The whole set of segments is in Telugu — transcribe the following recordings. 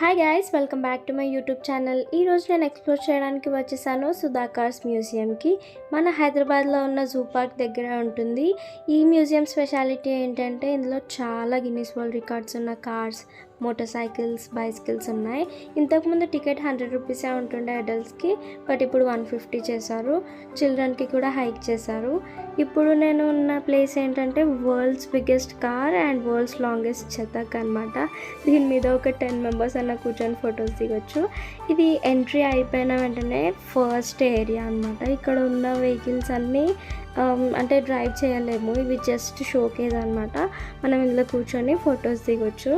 Hi guys, welcome back to my YouTube channel. ఈరోజు నేను ఎక్స్ప్లోర్ చేయడానికి వచ్చేసాను సుధాకర్స్ మ్యూజియంకి. మన హైదరాబాద్లో ఉన్న జూ పార్క్ దగ్గర ఉంటుంది. ఈ మ్యూజియం స్పెషాలిటీ ఏంటంటే ఇందులో చాలా గిన్నిస్ వరల్డ్ రికార్డ్స్ ఉన్న కార్స్, మోటార్ సైకిల్స్, బైసికల్స్ ఉన్నాయి. ఇంతకుముందు టికెట్ 100 రూపీసే ఉంటుండే అడల్ట్స్కి, బట్ ఇప్పుడు 150 చేశారు. చిల్డ్రన్కి కూడా హైక్ చేశారు. ఇప్పుడు నేను ఉన్న ప్లేస్ ఏంటంటే world's biggest car and world's longest చతక్ అనమాట. దీని మీద ఒక 10 మెంబర్స్ అన్న కూర్చొని ఫొటోస్ దిగొచ్చు. ఇది ఎంట్రీ అయిపోయిన వెంటనే ఫస్ట్ ఏరియా అనమాట. ఇక్కడ ఉన్న వెహికల్స్ అన్నీ అంటే డ్రైవ్ చేయలేము, ఇవి జస్ట్ షోకేజ్ అనమాట. మనం ఇందులో కూర్చొని ఫొటోస్ దిగొచ్చు.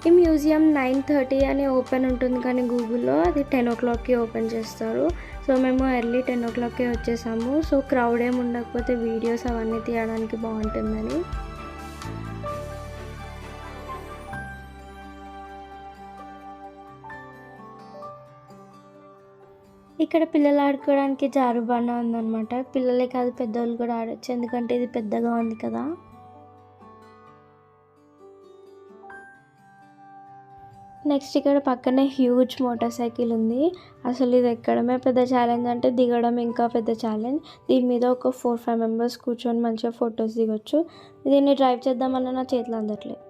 ఈ మ్యూజియం 9:30 అని ఓపెన్ ఉంటుంది, కానీ గూగుల్లో అది 10 o'clockకి ఓపెన్ చేస్తారు. సో మేము ఎర్లీ 10 o'clockకే వచ్చేసాము. సో క్రౌడ్ ఏమి ఉండకపోతే వీడియోస్ అవన్నీ తీయడానికి బాగుంటుందని. ఇక్కడ పిల్లలు ఆడుకోవడానికి జారుబండ ఉందన్నమాట. పిల్లలే కాదు, పెద్దవాళ్ళు కూడా ఆడొచ్చు, ఎందుకంటే ఇది పెద్దగా ఉంది కదా. నెక్స్ట్ ఇక్కడ పక్కనే హ్యూజ్ మోటార్ సైకిల్ ఉంది. అసలు ఇది ఎక్కడమే పెద్ద ఛాలెంజ్ అంటే దిగడం ఇంకా పెద్ద ఛాలెంజ్. దీని మీద ఒక 4-5 మెంబర్స్ కూర్చొని మంచిగా ఫొటోస్ దిగొచ్చు. దీన్ని డ్రైవ్ చేద్దామన్నా నా చేతిలో అందట్లేదు.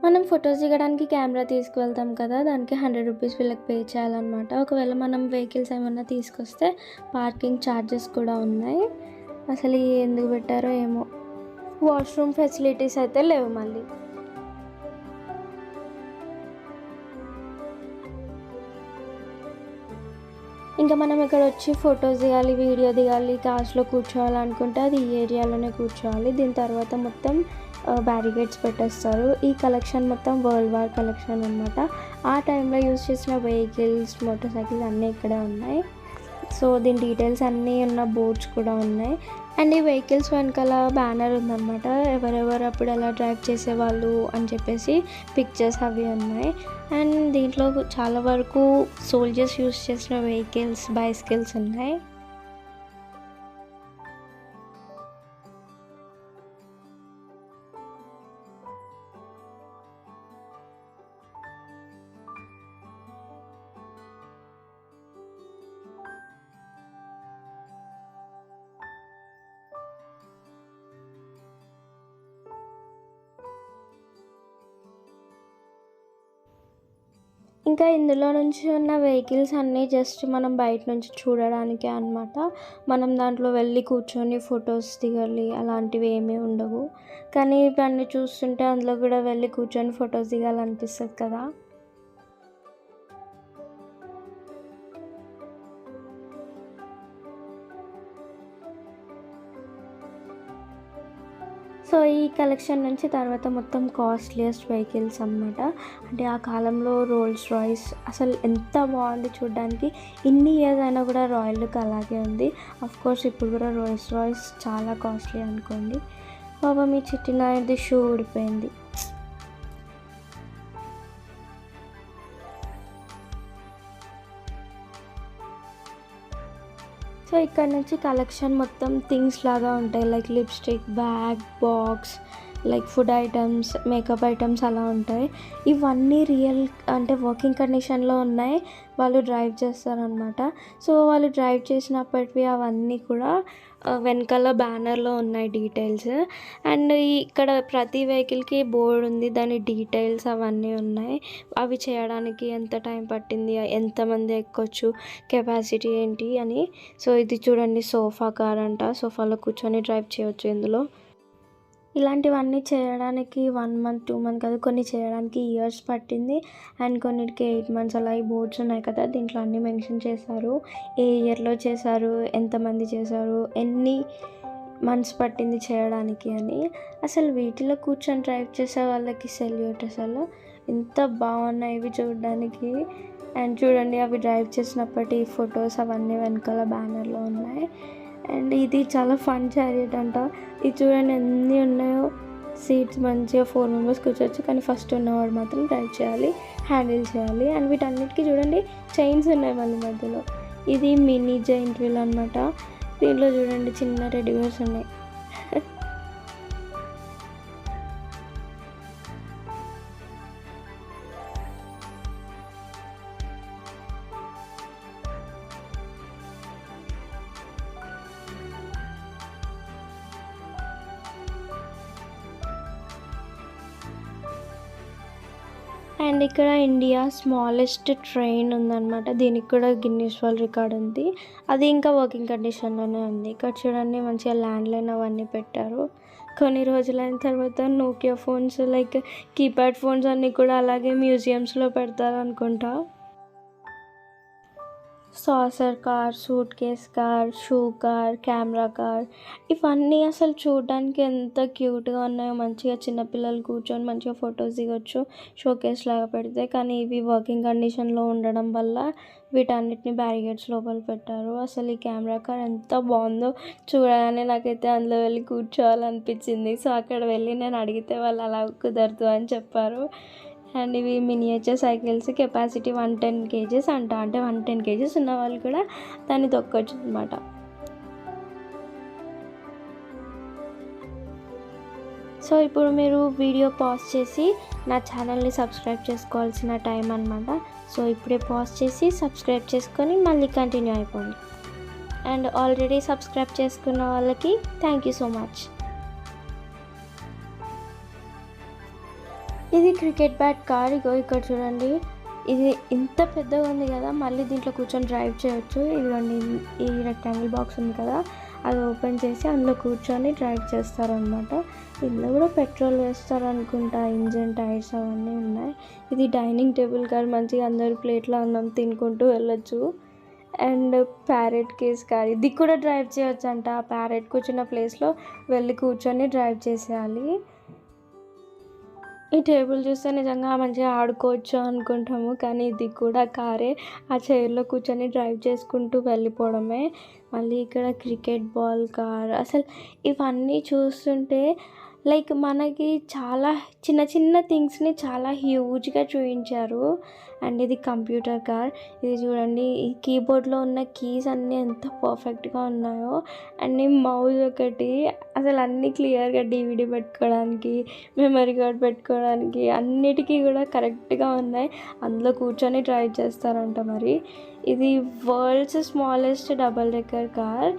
మనం ఫొటోస్ దిగడానికి కెమెరా తీసుకువెళ్తాం కదా, దానికి 100 రూపీస్ వీళ్ళకి పే చేయాలన్నమాట. ఒకవేళ మనం వెహికల్స్ ఏమన్నా తీసుకొస్తే పార్కింగ్ ఛార్జెస్ కూడా ఉన్నాయి. అసలు ఎందుకు పెట్టారో ఏమో. వాష్రూమ్ ఫెసిలిటీస్ అయితే లేవు. మళ్ళీ ఇంకా మనం ఇక్కడ వచ్చి ఫొటోస్ దిగాలి, వీడియో దిగాలి, కార్స్లో కూర్చోవాలనుకుంటే అది ఈ ఏరియాలోనే కూర్చోవాలి. దీని తర్వాత మొత్తం బ్యారికేడ్స్ పెట్టేస్తారు. ఈ కలెక్షన్ మొత్తం వరల్డ్ వార్ కలెక్షన్ అనమాట. ఆ టైంలో యూజ్ చేసిన వెహికల్స్, మోటార్ సైకిల్స్ అన్నీ ఇక్కడే ఉన్నాయి. సో దీని డీటెయిల్స్ అన్నీ ఉన్న బోర్డ్స్ కూడా ఉన్నాయి. అండ్ ఈ వెహికల్స్ వెనకాల బ్యానర్ ఉందన్నమాట. ఎవరెవరు అప్పుడు ఎలా డ్రైవ్ చేసేవాళ్ళు అని చెప్పేసి పిక్చర్స్ అవి ఉన్నాయి. అండ్ దీంట్లో చాలా వరకు సోల్జర్స్ యూజ్ చేసిన వెహికల్స్, బైసికల్స్ ఉన్నాయి. ఇంకా ఇందులో నుంచి ఉన్న వెహికల్స్ అన్నీ జస్ట్ మనం బయట నుంచి చూడడానికే అనమాట. మనం దాంట్లో వెళ్ళి కూర్చొని ఫొటోస్ దిగాలి అలాంటివి ఏమీ ఉండవు. కానీ ఇవన్నీ చూస్తుంటే అందులో కూడా వెళ్ళి కూర్చొని ఫొటోస్ దిగాలనిపిస్తుంది కదా. సో ఈ కలెక్షన్ నుంచి తర్వాత మొత్తం కాస్ట్లీయెస్ట్ వెహికల్స్ అన్నమాట. అంటే ఆ కాలంలో రోల్స్ రాయ్స్ అసలు ఎంత బాగుంది చూడడానికి. ఇన్ని ఇయర్స్ అయినా కూడా రాయల్ లుక్ అలాగే ఉంది. కోర్స్ ఇప్పుడు కూడా రోల్స్ రాయ్స్ చాలా కాస్ట్లీ అనుకోండి. బాబా మీ చిట్టి నాయుడిది షూ ఊడిపోయింది. సో ఇక్కడ నుంచి కలెక్షన్ మొత్తం థింగ్స్ లాగా ఉంటాయి, like lipstick, bag, box, like food items, makeup items అలా ఉంటాయి. ఇవన్నీ రియల్ అంటే వర్కింగ్ కండిషన్లో ఉన్నాయి. వాళ్ళు డ్రైవ్ చేస్తారనమాట. సో వాళ్ళు డ్రైవ్ చేసినప్పటివి అవన్నీ కూడా వెనకాల బ్యానర్లో ఉన్నాయి డీటెయిల్స్. అండ్ ఇక్కడ ప్రతి వెహికల్కి బోర్డు ఉంది, దాని డీటెయిల్స్ అవన్నీ ఉన్నాయి. అవి చేయడానికి ఎంత టైం పట్టింది, ఎంతమంది ఎక్కొచ్చు, కెపాసిటీ ఏంటి అని. సో ఇది చూడండి, సోఫా కార్ అంట. సోఫాలో కూర్చొని డ్రైవ్ చేయొచ్చు ఇందులో. ఇలాంటివన్నీ చేయడానికి 1 month 2 months కాదు, కొన్ని చేయడానికి ఇయర్స్ పట్టింది. అండ్ కొన్నిటికి 8 months అలా. ఈ బోర్డ్స్ ఉన్నాయి కదా, దీంట్లో అన్నీ మెన్షన్ చేశారు. ఏ ఇయర్లో చేశారు, ఎంతమంది చేశారు, ఎన్ని మంత్స్ పట్టింది చేయడానికి అని. అసలు వీటిలో కూర్చొని డ్రైవ్ చేసే వాళ్ళకి సెల్యూట్. అసలు ఎంత బాగున్నాయి ఇవి చూడడానికి. అండ్ చూడండి, అవి డ్రైవ్ చేసినప్పటి ఫొటోస్ అవన్నీ వెనకాల బ్యానర్లో ఉన్నాయి. అండ్ ఇది చాలా ఫన్ చారియట్ అంట. ఇది చూడండి ఎన్ని ఉన్నాయో. సీట్స్ మంచిగా 4 మెంబర్స్ కూర్చోవచ్చు, కానీ ఫస్ట్ ఉన్నవాడు మాత్రం డ్రైవ్ చేయాలి, హ్యాండిల్ చేయాలి. అండ్ వీటన్నిటికీ చూడండి చైన్స్ ఉన్నాయి మళ్ళీ మధ్యలో. ఇది మినీ జైంట్ వీల్ అనమాట. దీంట్లో చూడండి చిన్న టెడ్డీ బేర్స్ ఉన్నాయి. అండ్ ఇక్కడ ఇండియా స్మాలెస్ట్ ట్రైన్ ఉందన్నమాట. దీనికి కూడా గిన్నిస్ వరల్డ్ రికార్డ్ ఉంది. అది ఇంకా వర్కింగ్ కండిషన్లోనే ఉంది. ఇక్కడ చూడండి మంచిగా ల్యాండ్లైన్ అవన్నీ పెట్టారు. కొన్ని రోజులైన తర్వాత Nokia phones like keypad phones అన్నీ కూడా అలాగే మ్యూజియంస్లో పెడతారు అనుకుంటా. Saucer car, suit case car, shoe car, camera car, ఇవన్నీ అసలు చూడడానికి ఎంత క్యూట్గా ఉన్నాయో. మంచిగా చిన్నపిల్లలు కూర్చొని మంచిగా ఫొటోస్ దిగొచ్చు షోకేస్ లాగా పెడితే. కానీ ఇవి వర్కింగ్ కండిషన్లో ఉండడం వల్ల వీటన్నిటిని బ్యారిగేడ్స్ లోపల పెట్టారు. అసలు ఈ కెమెరా కార్ ఎంత బాగుందో చూడగానే నాకైతే అందులో వెళ్ళి కూర్చోవాలనిపించింది. సో అక్కడ వెళ్ళి నేను అడిగితే వాళ్ళు అలా కుదరదు అని చెప్పారు. అండ్ ఇవి మినియేచర్ సైకిల్స్, కెపాసిటీ 110 kgs అంట. అంటే 110 kgs ఉన్న వాళ్ళు కూడా దాన్ని తొక్కొచ్చు అనమాట. సో ఇప్పుడు మీరు వీడియో పాజ్ చేసి నా ఛానల్ని సబ్స్క్రైబ్ చేసుకోవాల్సిన టైం అనమాట. సో ఇప్పుడే పాజ్ చేసి సబ్స్క్రైబ్ చేసుకొని మళ్ళీ కంటిన్యూ అయిపోండి. అండ్ ఆల్రెడీ సబ్స్క్రైబ్ చేసుకున్న వాళ్ళకి థ్యాంక్ యూ సో మచ్. ఇది క్రికెట్ బ్యాట్ కార్. ఇక్కడ చూడండి, ఇది ఇంత పెద్దగా ఉంది కదా, మళ్ళీ దీంట్లో కూర్చొని డ్రైవ్ చేయొచ్చు. ఇదిగోండి ఈ రెక్టాంగిల్ బాక్స్ ఉంది కదా, అది ఓపెన్ చేసి అందులో కూర్చొని డ్రైవ్ చేస్తారనమాట. ఇందులో కూడా పెట్రోల్ వేస్తారు అనుకుంటా. ఇంజిన్, టైర్స్ అవన్నీ ఉన్నాయి. ఇది డైనింగ్ టేబుల్ కార్. మంచిగా అందరు ప్లేట్లో అన్నం తినుకుంటూ వెళ్ళొచ్చు. అండ్ ప్యారెట్ కేస్ కార్, ఇది కూడా డ్రైవ్ చేయొచ్చు అంట. ఆ ప్యారెట్ కూర్చున్న ప్లేస్లో వెళ్ళి కూర్చొని డ్రైవ్ చేసేయాలి. ఈ టేబుల్ చూస్తే నిజంగా మంచిగా ఆడుకోవచ్చు అనుకుంటాము, కానీ ఇది కూడా కారే. ఆ చైర్లో కూర్చొని డ్రైవ్ చేసుకుంటూ వెళ్ళిపోవడమే. మళ్ళీ ఇక్కడ క్రికెట్ బాల్ కార్. అసలు ఇవన్నీ చూస్తుంటే లైక్ మనకి చాలా చిన్న చిన్న థింగ్స్ని చాలా హ్యూజ్గా చూపించారు. అండ్ ఇది కంప్యూటర్ కార్. ఇది చూడండి, ఈ కీబోర్డ్లో ఉన్న కీస్ అన్నీ ఎంత పర్ఫెక్ట్గా ఉన్నాయో. అండ్ ఈ మౌజ్ ఒకటి, అసలు అన్నీ క్లియర్గా DVD పెట్టుకోవడానికి, మెమరీ కార్డ్ పెట్టుకోవడానికి అన్నిటికీ కూడా కరెక్ట్గా ఉన్నాయి. అందులో కూర్చొని డ్రైవ్ చేస్తారంట. మరి ఇది world's smallest double decker car.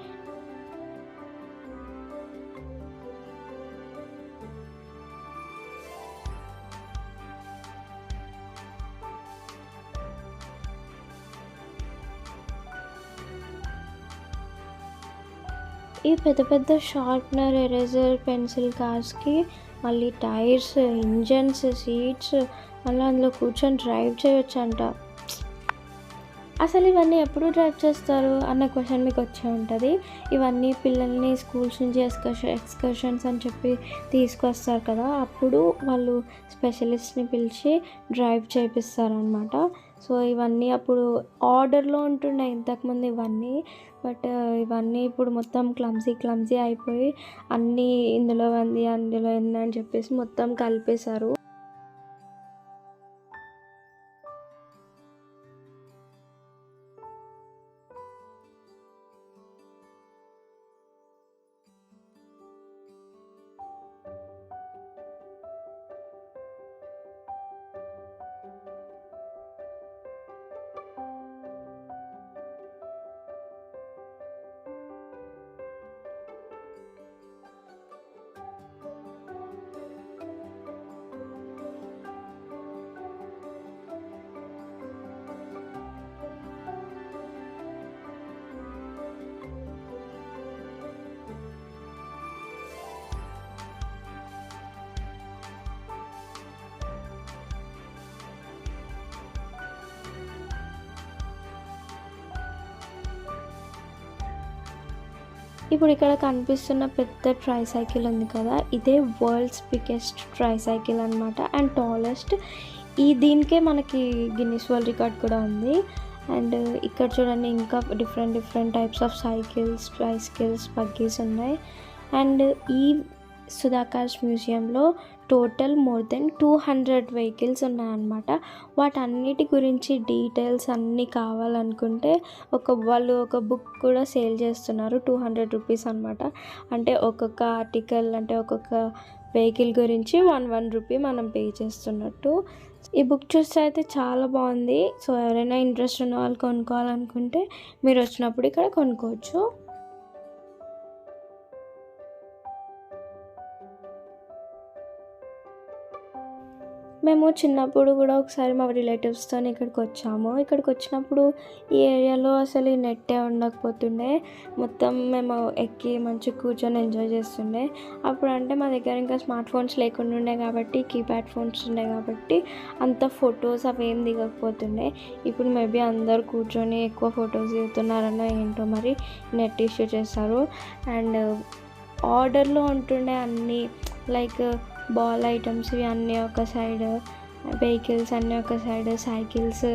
ఈ పెద్ద పెద్ద షార్ప్నర్, ఎరేజర్, పెన్సిల్ కార్స్కి మళ్ళీ టైర్స్, ఇంజన్స్, సీట్స్, మళ్ళీ అందులో కూర్చొని డ్రైవ్ చేయొచ్చు అంట. అసలు ఇవన్నీ ఎప్పుడు డ్రైవ్ చేస్తారు అన్న క్వశ్చన్ మీకు వచ్చే ఉంటుంది. ఇవన్నీ పిల్లల్ని స్కూల్స్ నుంచి ఎక్స్కర్షన్స్ అని చెప్పి తీసుకొస్తారు కదా, అప్పుడు వాళ్ళు స్పెషలిస్ట్ని పిలిచి డ్రైవ్ చేపిస్తారనమాట. సో ఇవన్నీ అప్పుడు ఆర్డర్లో ఉంటున్నాయి ఇంతకుముందు ఇవన్నీ. బట్ ఇవన్నీ ఇప్పుడు మొత్తం క్లమ్జీ అయిపోయి అన్నీ ఇందులో ఉంది అందులో ఉంది అని చెప్పేసి మొత్తం కలిపేశారు. ఇప్పుడు ఇక్కడ కనిపిస్తున్న పెద్ద ట్రై సైకిల్ ఉంది కదా, ఇదే వరల్డ్స్ బిగ్గెస్ట్ ట్రై సైకిల్ అనమాట. And tallest. దీనికే మనకి గిన్నిస్ వరల్డ్ రికార్డ్ కూడా ఉంది. అండ్ ఇక్కడ చూడండి, ఇంకా different types of cycles, tricycles, buggies ఉన్నాయి. అండ్ ఈ సుధాకర్స్ మ్యూజియంలో టోటల్ మోర్ దెన్ 200 వెహికల్స్ ఉన్నాయన్నమాట. వాటన్నిటి గురించి డీటెయిల్స్ అన్నీ కావాలనుకుంటే వాళ్ళు ఒక బుక్ కూడా సేల్ చేస్తున్నారు. 200 రూపీస్ అనమాట. అంటే ఒక్కొక్క ఆర్టికల్, అంటే ఒక్కొక్క వెహికల్ గురించి 1 రూపీ మనం పే చేస్తున్నట్టు. ఈ బుక్ చూస్తే అయితే చాలా బాగుంది. సో ఎవరైనా ఇంట్రెస్ట్ ఉన్న వాళ్ళు కొనుక్కోవాలనుకుంటే మీరు వచ్చినప్పుడు ఇక్కడ కొనుక్కోవచ్చు. మేము చిన్నప్పుడు కూడా ఒకసారి మా రిలేటివ్స్‌తోని ఇక్కడికి వచ్చాము. ఇక్కడికి వచ్చినప్పుడు ఈ ఏరియాలో అసలు ఈ నెట్టే ఉండకపోతుండే. మొత్తం మేము ఎక్కి మంచిగా కూర్చొని ఎంజాయ్ చేస్తుండే. అప్పుడంటే మా దగ్గర ఇంకా స్మార్ట్ ఫోన్స్ లేకుండా ఉండే కాబట్టి కీప్యాడ్ ఫోన్స్ ఉండే కాబట్టి అంత ఫొటోస్ అవేం దిగకపోతుండే. ఇప్పుడు మేబీ అందరూ కూర్చొని ఎక్కువ ఫొటోస్ దిగుతున్నారనో ఏంటో మరి నెట్ ఇష్యూ చేస్తారు. అండ్ ఆర్డర్‌లో ఉంటుండే అన్నీ లైక్ బాల్ ఐటమ్స్ ఇవి అన్నీ ఒక సైడ్, వెహికల్స్ అన్నీ ఒక సైడ్, సైకిల్స్,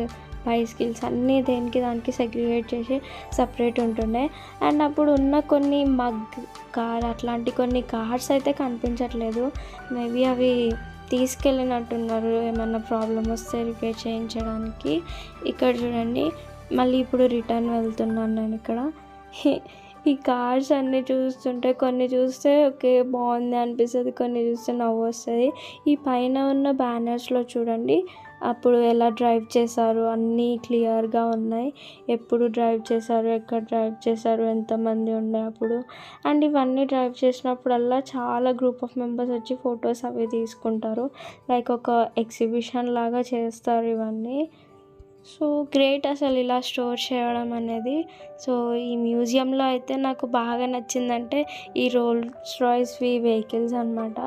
బైసికిల్స్ అన్నీ దేనికి దానికి సెగ్రిగేట్ చేసి సపరేట్ ఉంటుండే. అండ్ అప్పుడు ఉన్న కొన్ని మగ్ కార్ అట్లాంటి కొన్ని కార్స్ అయితే కనిపించట్లేదు. మేబీ అవి తీసుకెళ్ళినట్టున్నారు ఏమన్నా ప్రాబ్లమ్ వస్తే రిపేర్ చేయించడానికి. ఇక్కడ చూడండి మళ్ళీ ఇప్పుడు రిటర్న్ వెళ్తున్నాను నేను ఇక్కడ. ఈ కార్స్ అన్నీ చూస్తుంటే కొన్ని చూస్తే ఓకే బాగుంది అనిపిస్తుంది, కొన్ని చూస్తే నవ్వు వస్తుంది. ఈ పైన ఉన్న బ్యానర్స్లో చూడండి అప్పుడు ఎలా డ్రైవ్ చేశారు అన్నీ క్లియర్గా ఉన్నాయి. ఎప్పుడు డ్రైవ్ చేశారు, ఎక్కడ డ్రైవ్ చేశారు, ఎంతమంది ఉండే అప్పుడు. అండ్ ఇవన్నీ డ్రైవ్ చేసినప్పుడల్లా చాలా గ్రూప్ ఆఫ్ మెంబర్స్ వచ్చి ఫొటోస్ అవి తీసుకుంటారు. లైక్ ఒక ఎగ్జిబిషన్ లాగా చేస్తారు ఇవన్నీ. సో గ్రేట్ అసలు ఇలా స్టోర్ చేయడం అనేది. సో ఈ మ్యూజియంలో అయితే నాకు బాగా నచ్చిందంటే ఈ రోల్స్ రాయ్స్వి వెహికల్స్ అనమాట.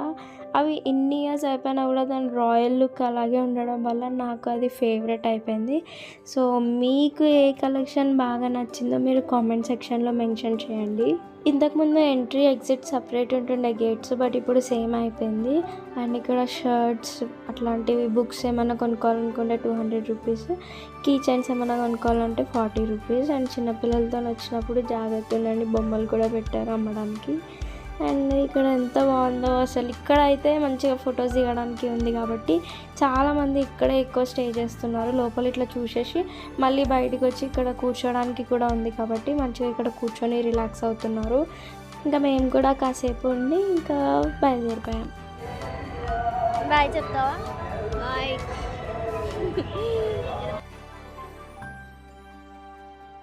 అవి ఇన్ని ఇయర్స్ అయిపోయినా కూడా దాని రాయల్ లుక్ అలాగే ఉండడం వల్ల నాకు అది ఫేవరెట్ అయిపోయింది. సో మీకు ఏ కలెక్షన్ బాగా నచ్చిందో మీరు కామెంట్ సెక్షన్లో మెన్షన్ చేయండి. ఇంతకుముందు ఎంట్రీ ఎగ్జిట్ సపరేట్ ఉంటుండే గేట్స్, బట్ ఇప్పుడు సేమ్ అయిపోయింది. అండ్ ఇక్కడ షర్ట్స్ అట్లాంటివి, బుక్స్ ఏమైనా కొనుక్కోవాలనుకుంటే 200 రూపీస్, కీ చైన్స్ ఏమైనా కొనుక్కోవాలంటే 40 రూపీస్. అండ్ చిన్నపిల్లలతో వచ్చినప్పుడు జాగ్రత్త ఉండండి, బొమ్మలు కూడా పెట్టారు అమ్మడానికి. అండ్ ఇక్కడ ఎంత బాగుందో అసలు. ఇక్కడ అయితే మంచిగా ఫొటోస్ దిగడానికి ఉంది కాబట్టి చాలామంది ఇక్కడే ఎక్కువ స్టే చేస్తున్నారు. లోపల ఇట్లా చూసేసి మళ్ళీ బయటికి వచ్చి ఇక్కడ కూర్చోడానికి కూడా ఉంది కాబట్టి మంచిగా ఇక్కడ కూర్చొని రిలాక్స్ అవుతున్నారు. ఇంకా మేము కూడా కాసేపు ఉండి ఇంకా బయలుదేరిపోయాం. బాయ్ చెప్తావా? బాయ్.